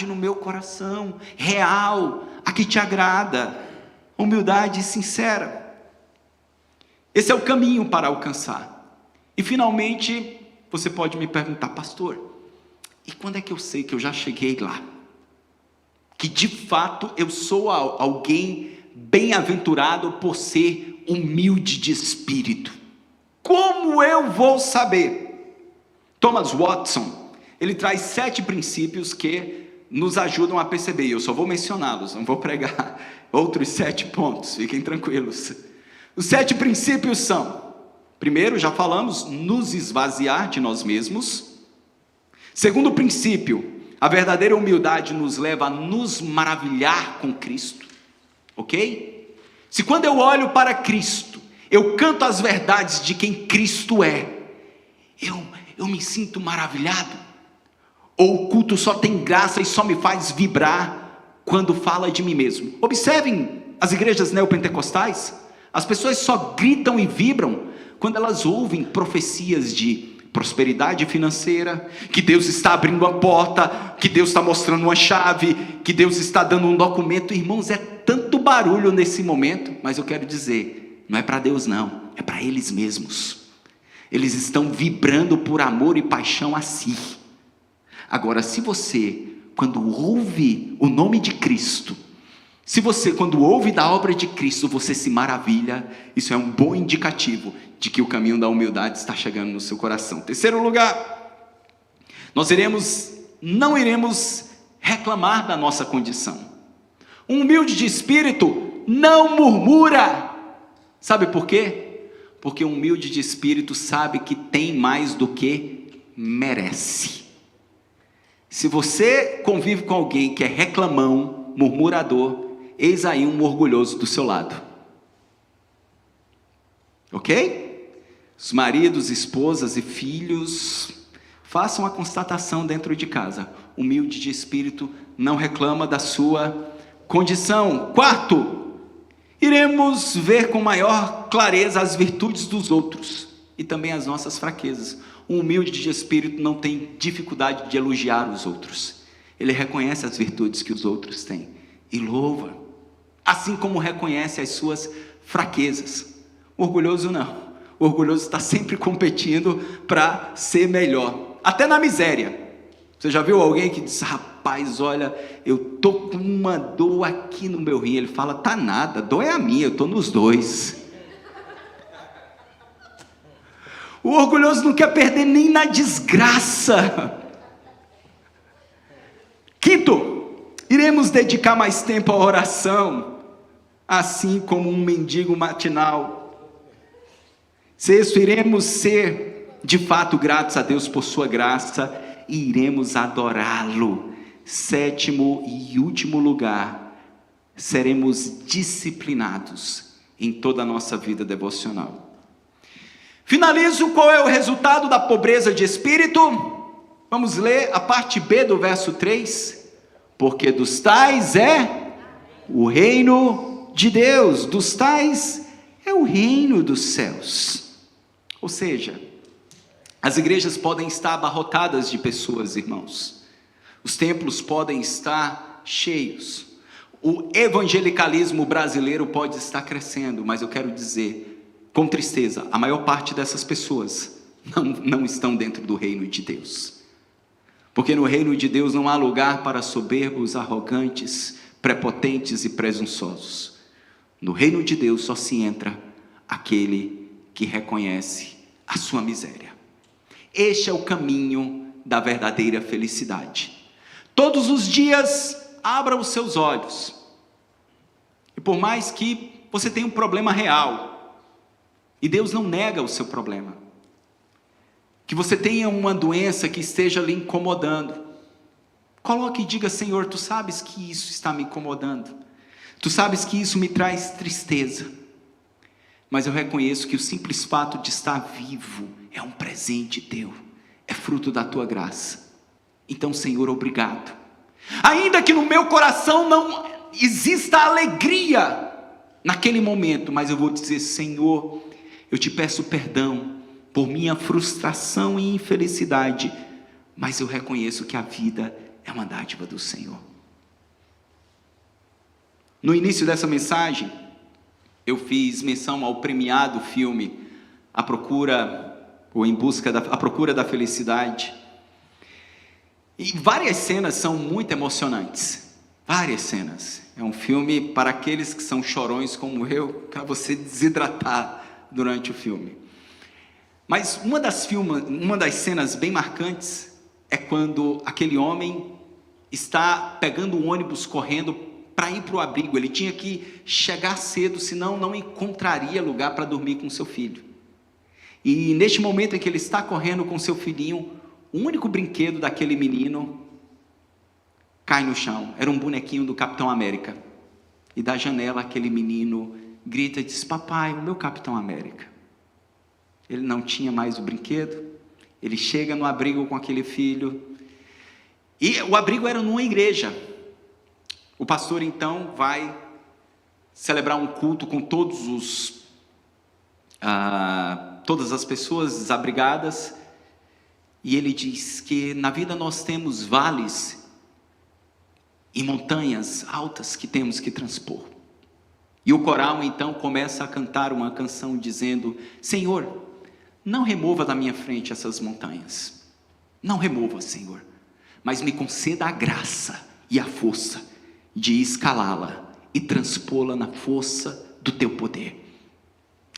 no meu coração, real, a que te agrada, humildade sincera. Esse é o caminho para alcançar. E finalmente, você pode me perguntar, pastor, e quando é que eu sei que eu já cheguei lá? Que de fato eu sou alguém bem-aventurado por ser humilde de espírito. Como eu vou saber? Thomas Watson, ele traz 7 princípios que nos ajudam a perceber. Eu só vou mencioná-los, não vou pregar outros 7 pontos, fiquem tranquilos. Os 7 princípios são: primeiro, já falamos, nos esvaziar de nós mesmos. Segundo princípio, a verdadeira humildade nos leva a nos maravilhar com Cristo, ok? Se quando eu olho para Cristo, eu canto as verdades de quem Cristo é, eu me sinto maravilhado? Ou o culto só tem graça e só me faz vibrar quando fala de mim mesmo? Observem as igrejas neopentecostais, as pessoas só gritam e vibram quando elas ouvem profecias de prosperidade financeira, que Deus está abrindo uma porta, que Deus está mostrando uma chave, que Deus está dando um documento. Irmãos, é tanto barulho nesse momento, mas eu quero dizer, não é para Deus não, é para eles mesmos. Eles estão vibrando por amor e paixão a si. Agora, se você, quando ouve o nome de Cristo, se você, quando ouve da obra de Cristo, você se maravilha, isso é um bom indicativo de que o caminho da humildade está chegando no seu coração. Terceiro lugar, nós não iremos reclamar da nossa condição. Um humilde de espírito não murmura. Sabe por quê? Porque um humilde de espírito sabe que tem mais do que merece. Se você convive com alguém que é reclamão, murmurador, eis aí um orgulhoso do seu lado. Ok? Os maridos, esposas e filhos, façam a constatação dentro de casa. Humilde de espírito não reclama da sua condição. Quarto, iremos ver com maior clareza as virtudes dos outros e também as nossas fraquezas. Um humilde de espírito não tem dificuldade de elogiar os outros. Ele reconhece as virtudes que os outros têm e louva, assim como reconhece as suas fraquezas. O orgulhoso não. O orgulhoso está sempre competindo para ser melhor, até na miséria. Você já viu alguém que diz, rapaz, olha, eu estou com uma dor aqui no meu rim? Ele fala, tá nada, dor é a minha, eu estou nos dois. O orgulhoso não quer perder nem na desgraça. Quinto, iremos dedicar mais tempo à oração, assim como um mendigo matinal. Sexto, iremos ser de fato gratos a Deus por sua graça e iremos adorá-lo. Sétimo e último lugar, seremos disciplinados em toda a nossa vida devocional. Finalizo, qual é o resultado da pobreza de espírito? Vamos ler a parte B do verso 3. Porque dos tais é o reino de Deus, dos tais é o reino dos céus. Ou seja, as igrejas podem estar abarrotadas de pessoas, irmãos. Os templos podem estar cheios. O evangelicalismo brasileiro pode estar crescendo, mas eu quero dizer, com tristeza, a maior parte dessas pessoas não estão dentro do reino de Deus. Porque no reino de Deus não há lugar para soberbos, arrogantes, prepotentes e presunçosos. No reino de Deus só se entra aquele que reconhece a sua miséria. Este é o caminho da verdadeira felicidade. Todos os dias, abra os seus olhos. E por mais que você tenha um problema real, e Deus não nega o seu problema, que você tenha uma doença que esteja lhe incomodando, coloque e diga, Senhor, Tu sabes que isso está me incomodando, Tu sabes que isso me traz tristeza, mas eu reconheço que o simples fato de estar vivo é um presente Teu, é fruto da Tua graça. Então, Senhor, obrigado. Ainda que no meu coração não exista alegria naquele momento, mas eu vou dizer, Senhor, eu Te peço perdão por minha frustração e infelicidade, mas eu reconheço que a vida é uma dádiva do Senhor. No início dessa mensagem, eu fiz menção ao premiado filme A Procura da Felicidade. E várias cenas são muito emocionantes. Várias cenas. É um filme para aqueles que são chorões como eu, para você desidratar durante o filme. Mas uma das cenas bem marcantes é quando aquele homem está pegando um ônibus correndo para ir para o abrigo. Ele tinha que chegar cedo, senão não encontraria lugar para dormir com seu filho. E neste momento em que ele está correndo com seu filhinho, o único brinquedo daquele menino cai no chão. Era um bonequinho do Capitão América. E da janela aquele menino grita e diz: papai, o meu Capitão América. Ele não tinha mais o brinquedo. Ele chega no abrigo com aquele filho. E o abrigo era numa igreja. O pastor então vai celebrar um culto com todas as pessoas desabrigadas. E ele diz que na vida nós temos vales e montanhas altas que temos que transpor. E o coral então começa a cantar uma canção dizendo: Senhor, não remova da minha frente essas montanhas. Não remova, Senhor, mas me conceda a graça e a força de escalá-la e transpô-la na força do teu poder.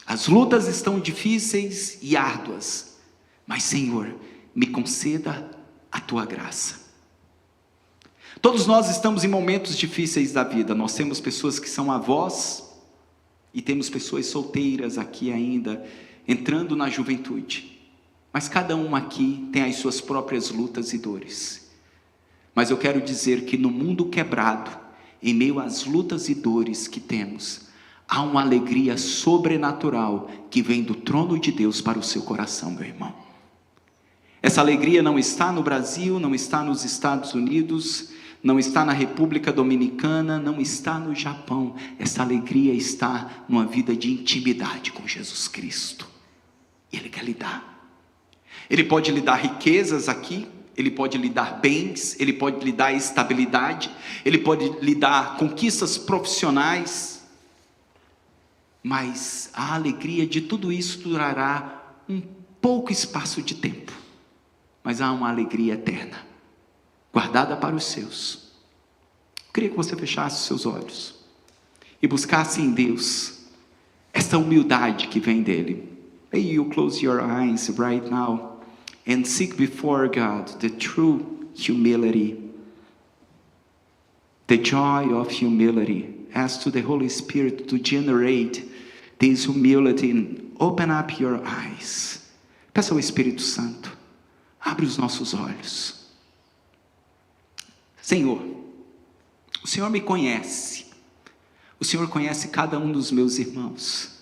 As lutas estão difíceis e árduas, mas, Senhor, me conceda a tua graça. Todos nós estamos em momentos difíceis da vida. Nós temos pessoas que são avós e temos pessoas solteiras aqui ainda, entrando na juventude. Mas cada um aqui tem as suas próprias lutas e dores. Mas eu quero dizer que no mundo quebrado, em meio às lutas e dores que temos, há uma alegria sobrenatural que vem do trono de Deus para o seu coração, meu irmão. Essa alegria não está no Brasil, não está nos Estados Unidos, não está na República Dominicana, não está no Japão. Essa alegria está numa vida de intimidade com Jesus Cristo. E Ele quer lhe dar. Ele pode lhe dar riquezas aqui, Ele pode lhe dar bens, Ele pode lhe dar estabilidade, Ele pode lhe dar conquistas profissionais. Mas a alegria de tudo isso durará um pouco espaço de tempo. Mas há uma alegria eterna, guardada para os seus. Eu queria que você fechasse os seus olhos e buscasse em Deus esta humildade que vem dEle. May you close your eyes right now and seek before God the true humility, the joy of humility. Ask to the Holy Spirit to generate this humility and open up your eyes. Peça ao Espírito Santo, abre os nossos olhos. Senhor, o Senhor me conhece. O Senhor conhece cada um dos meus irmãos.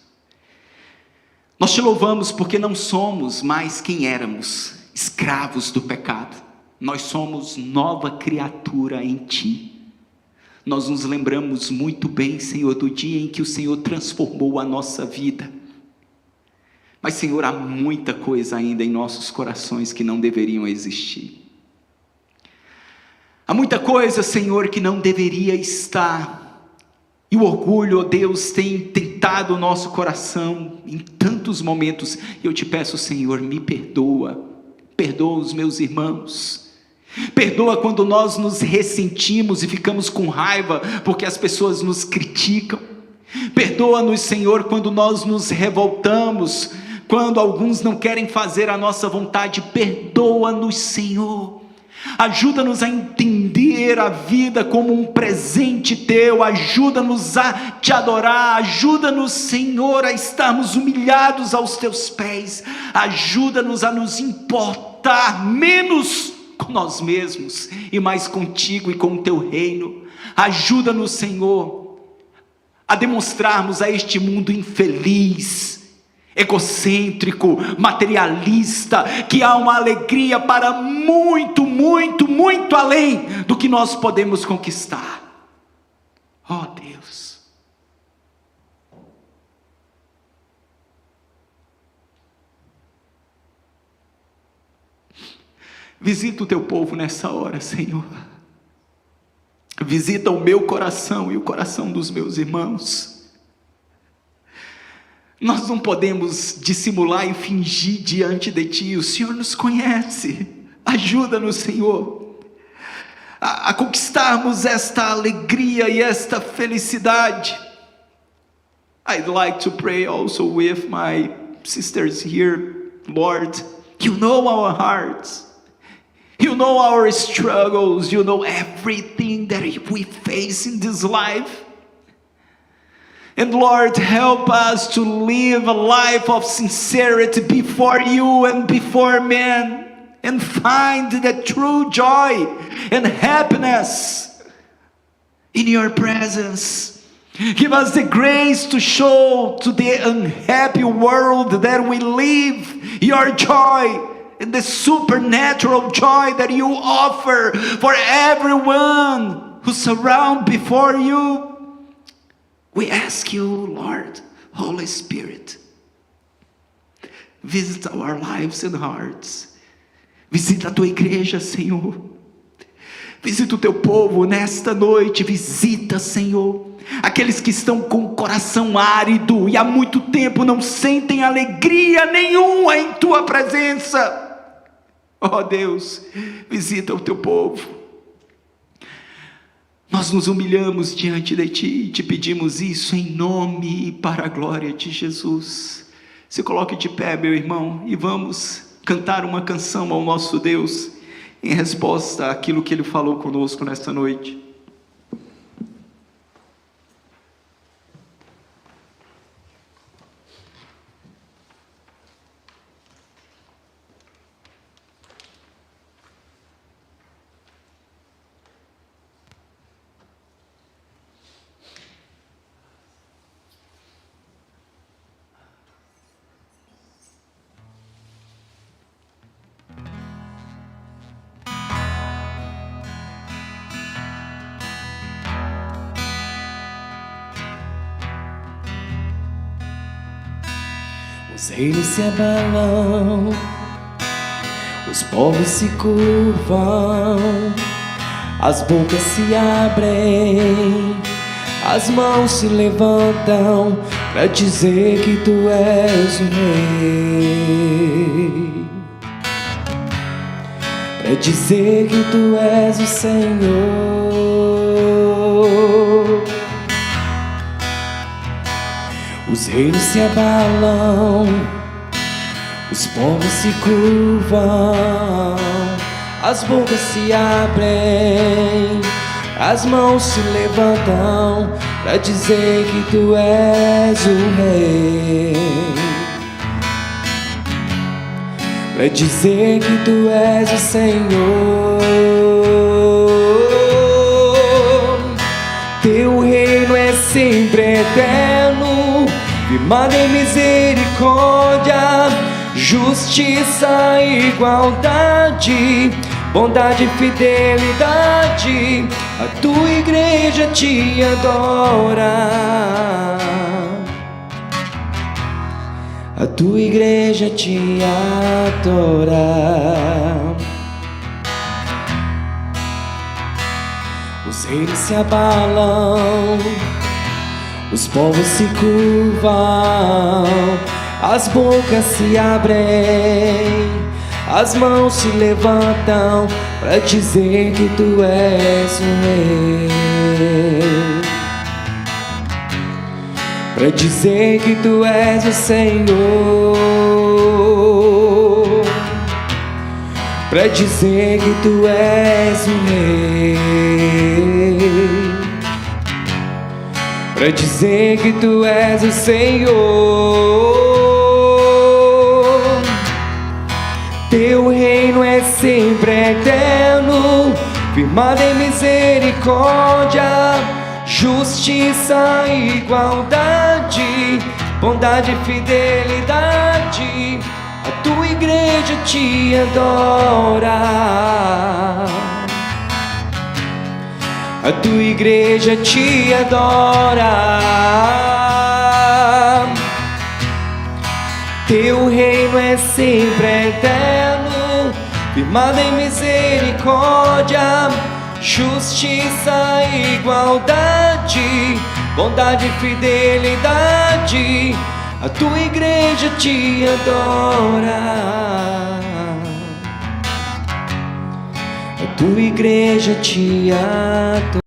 Nós te louvamos porque não somos mais quem éramos, escravos do pecado. Nós somos nova criatura em Ti. Nós nos lembramos muito bem, Senhor, do dia em que o Senhor transformou a nossa vida. Mas, Senhor, há muita coisa ainda em nossos corações que não deveriam existir. Há muita coisa, Senhor, que não deveria estar. E o orgulho, ó Deus, tem tentado o nosso coração em tantos momentos. E eu te peço, Senhor, me perdoa. Perdoa os meus irmãos. Perdoa quando nós nos ressentimos e ficamos com raiva porque as pessoas nos criticam. Perdoa-nos, Senhor, quando nós nos revoltamos, quando alguns não querem fazer a nossa vontade. Perdoa-nos, Senhor. Ajuda-nos a entender a vida como um presente Teu. Ajuda-nos a Te adorar. Ajuda-nos, Senhor, a estarmos humilhados aos Teus pés. Ajuda-nos a nos importar menos com nós mesmos e mais contigo e com o Teu reino. Ajuda-nos, Senhor, a demonstrarmos a este mundo infeliz, egocêntrico, materialista, que há uma alegria para muito, muito, muito além do que nós podemos conquistar. Oh Deus, visita o Teu povo nessa hora, Senhor. Visita o meu coração e o coração dos meus irmãos. Nós não podemos dissimular e fingir diante de Ti. O Senhor nos conhece. Ajuda-nos, Senhor, a conquistarmos esta alegria e esta felicidade. I'd like to pray also with my sisters here. Lord, You know our hearts. You know our struggles. You know everything that we face in this life. And Lord, help us to live a life of sincerity before You and before men, and find the true joy and happiness in Your presence. Give us the grace to show to the unhappy world that we live Your joy, and the supernatural joy that You offer for everyone who surround before You. We ask You, Lord, Holy Spirit, visit our lives and hearts. Visita a Tua igreja, Senhor. Visita o Teu povo nesta noite. Visita, Senhor, aqueles que estão com o coração árido e há muito tempo não sentem alegria nenhuma em Tua presença. Oh Deus, visita o Teu povo. Nós nos humilhamos diante de Ti e Te pedimos isso em nome e para a glória de Jesus. Se coloque de pé, meu irmão, e vamos cantar uma canção ao nosso Deus em resposta àquilo que Ele falou conosco nesta noite. Os reinos se abalam, os povos se curvam, as bocas se abrem, as mãos se levantam para dizer que Tu és o Rei, para dizer que Tu és o Senhor. Os reinos se abalam, os povos se curvam, as bocas se abrem, as mãos se levantam para dizer que Tu és o Rei, para dizer que Tu és o Senhor. Teu reino é sempre eterno, firmado em misericórdia, justiça e igualdade, bondade e fidelidade. A Tua igreja Te adora, a Tua igreja Te adora. Os reinos se abalam, os povos se curvam, as bocas se abrem, as mãos se levantam para dizer que Tu és o Rei, para dizer que Tu és o Senhor, para dizer que Tu és o Rei, para dizer que Tu és o Senhor. Teu reino é sempre eterno, firmado em misericórdia, justiça e igualdade, bondade e fidelidade. A Tua igreja Te adora, a Tua igreja Te adora. Teu reino é sempre eterno, firmado em misericórdia, justiça e igualdade, bondade e fidelidade. a tua igreja te adora, a tua igreja te adora.